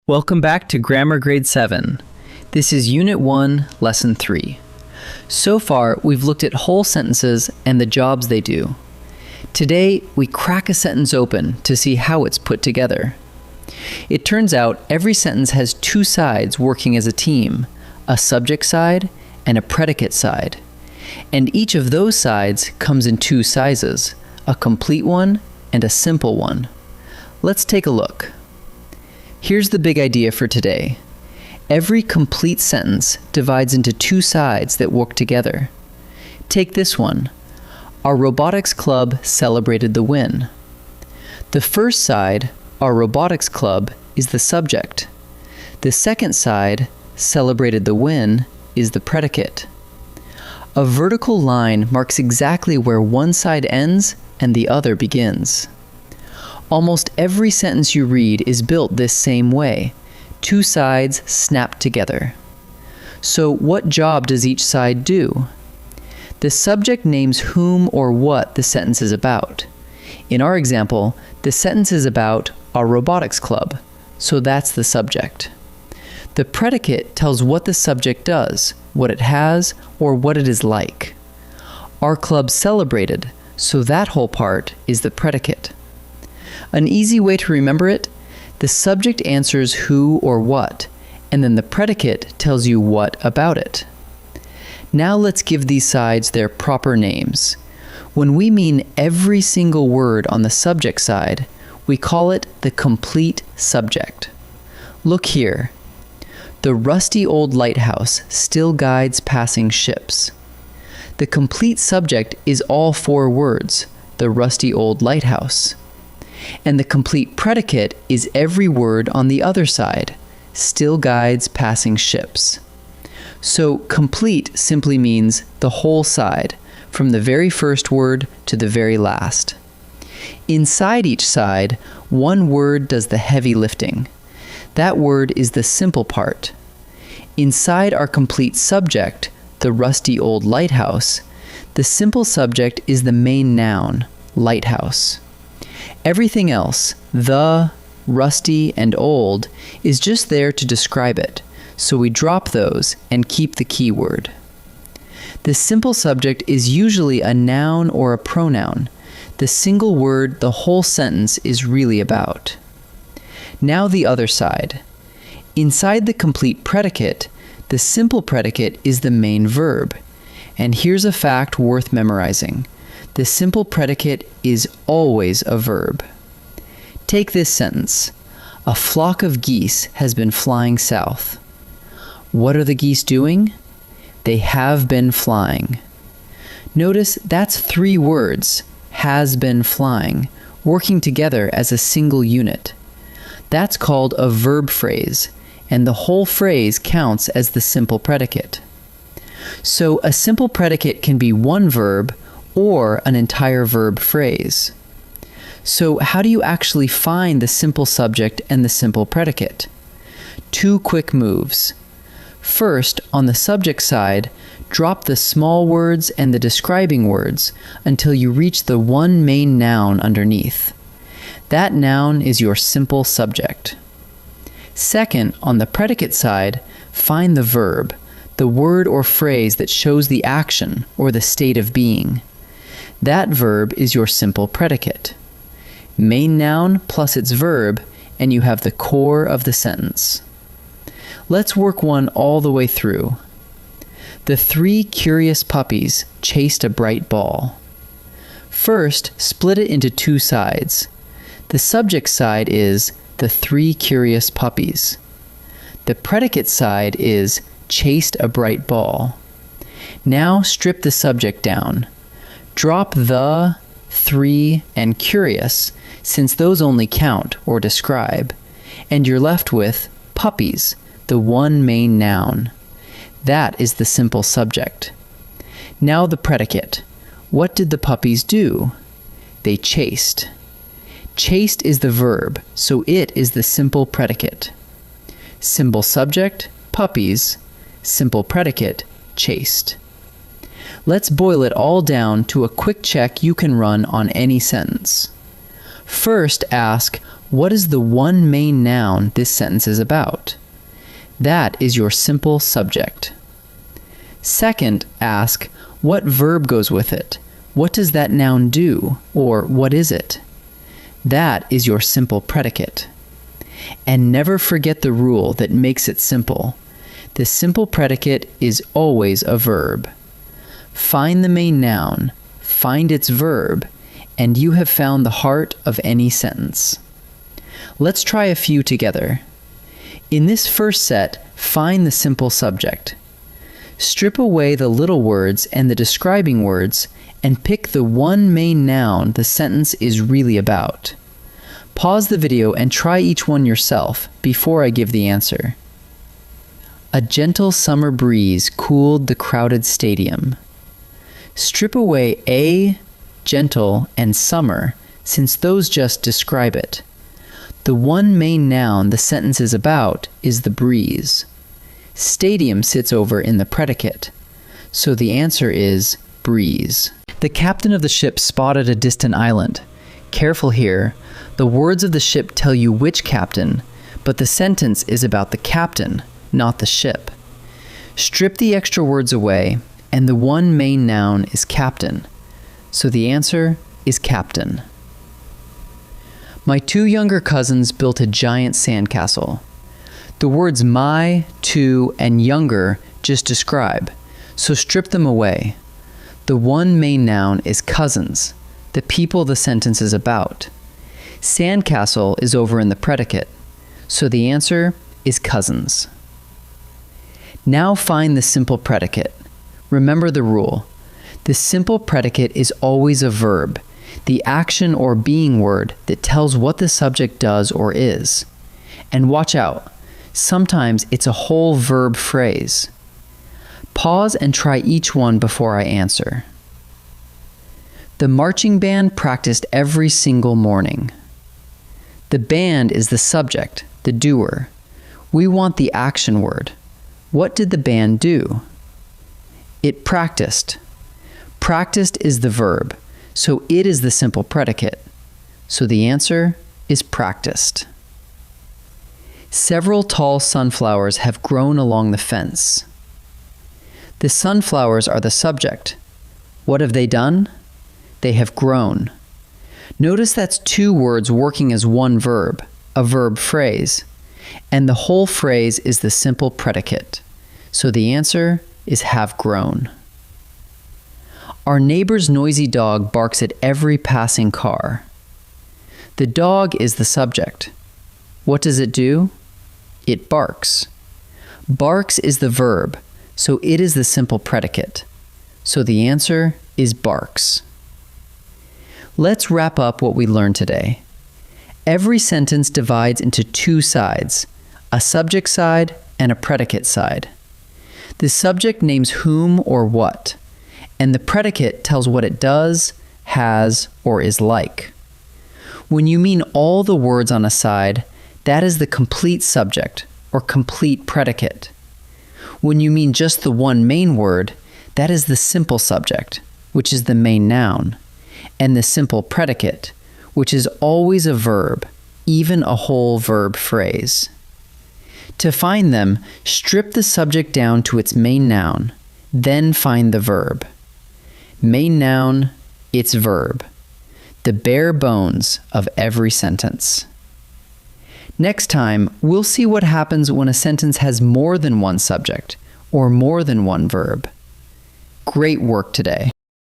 Welcome back to Grammar Grade 7. This is Unit 1, Lesson 3. So far, we've looked at whole sentences and the jobs they do. Today, we crack a sentence open to see how it's put together. It turns out every sentence has two sides working as a team, a subject side and a predicate side. And each of those sides comes in two sizes, a complete one and a simple one. Let's take a look. Here's the big idea for today. Every complete sentence divides into two sides that work together. Take this one. Our robotics club celebrated the win. The first side, our robotics club, is the subject. The second side, celebrated the win, is the predicate. A vertical line marks exactly where one side ends and the other begins. Almost every sentence you read is built this same way. Two sides snap together. So what job does each side do? The subject names whom or what the sentence is about. In our example, the sentence is about our robotics club, so that's the subject. The predicate tells what the subject does, what it has, or what it is like. Our club celebrated, so that whole part is the predicate. An easy way to remember it, the subject answers who or what, and then the predicate tells you what about it. Now let's give these sides their proper names. When we mean every single word on the subject side, we call it the complete subject. Look here. The rusty old lighthouse still guides passing ships. The complete subject is all four words, the rusty old lighthouse. And the complete predicate is every word on the other side, still guides passing ships. So complete simply means the whole side, from the very first word to the very last. Inside each side, one word does the heavy lifting. That word is the simple part. Inside our complete subject, the rusty old lighthouse, the simple subject is the main noun, lighthouse. Everything else, the, rusty, and old, is just there to describe it, so we drop those and keep the key word. The simple subject is usually a noun or a pronoun, the single word the whole sentence is really about. Now the other side. Inside the complete predicate, the simple predicate is the main verb. And here's a fact worth memorizing. The simple predicate is always a verb. Take this sentence. A flock of geese has been flying south. What are the geese doing? They have been flying. Notice that's three words, has been flying, working together as a single unit. That's called a verb phrase, and the whole phrase counts as the simple predicate. So a simple predicate can be one verb or an entire verb phrase. So how do you actually find the simple subject and the simple predicate? Two quick moves. First, on the subject side, drop the small words and the describing words until you reach the one main noun underneath. That noun is your simple subject. Second, on the predicate side, find the verb, the word or phrase that shows the action or the state of being. That verb is your simple predicate. Main noun plus its verb, and you have the core of the sentence. Let's work one all the way through. The three curious puppies chased a bright ball. First, split it into two sides. The subject side is the three curious puppies. The predicate side is chased a bright ball. Now strip the subject down. Drop the, three, and curious, since those only count or describe, and you're left with puppies, the one main noun. That is the simple subject. Now the predicate. What did the puppies do? They chased. Chased is the verb, so it is the simple predicate. Simple subject, puppies. Simple predicate, chased. Let's boil it all down to a quick check you can run on any sentence. First, ask, what is the one main noun this sentence is about? That is your simple subject. Second, ask, what verb goes with it? What does that noun do? Or what is it? That is your simple predicate. And never forget the rule that makes it simple. The simple predicate is always a verb. Find the main noun, find its verb, and you have found the heart of any sentence. Let's try a few together. In this first set, find the simple subject. Strip away the little words and the describing words and pick the one main noun the sentence is really about. Pause the video and try each one yourself before I give the answer. A gentle summer breeze cooled the crowded stadium. Strip away a, gentle, and summer, since those just describe it. The one main noun the sentence is about is the breeze. Stadium sits over in the predicate, so the answer is breeze. The captain of the ship spotted a distant island. Careful here, the words of the ship tell you which captain, but the sentence is about the captain, not the ship. Strip the extra words away, and the one main noun is captain, so the answer is captain. My two younger cousins built a giant sandcastle. The words my, two, and younger just describe, so strip them away. The one main noun is cousins, the people the sentence is about. Sandcastle is over in the predicate, so the answer is cousins. Now find the simple predicate. Remember the rule. The simple predicate is always a verb, the action or being word that tells what the subject does or is. And watch out, sometimes it's a whole verb phrase. Pause and try each one before I answer. The marching band practiced every single morning. The band is the subject, the doer. We want the action word. What did the band do? It practiced. Practiced is the verb, so it is the simple predicate. So the answer is practiced. Several tall sunflowers have grown along the fence. The sunflowers are the subject. What have they done? They have grown. Notice that's two words working as one verb, a verb phrase, and the whole phrase is the simple predicate. So the answer is have grown. Our neighbor's noisy dog barks at every passing car. The dog is the subject. What does it do? It barks. Barks is the verb, so it is the simple predicate. So the answer is barks. Let's wrap up what we learned today. Every sentence divides into two sides, a subject side and a predicate side. The subject names whom or what, and the predicate tells what it does, has, or is like. When you mean all the words on a side, that is the complete subject, or complete predicate. When you mean just the one main word, that is the simple subject, which is the main noun, and the simple predicate, which is always a verb, even a whole verb phrase. To find them, strip the subject down to its main noun, then find the verb. Main noun, its verb. The bare bones of every sentence. Next time, we'll see what happens when a sentence has more than one subject or more than one verb. Great work today.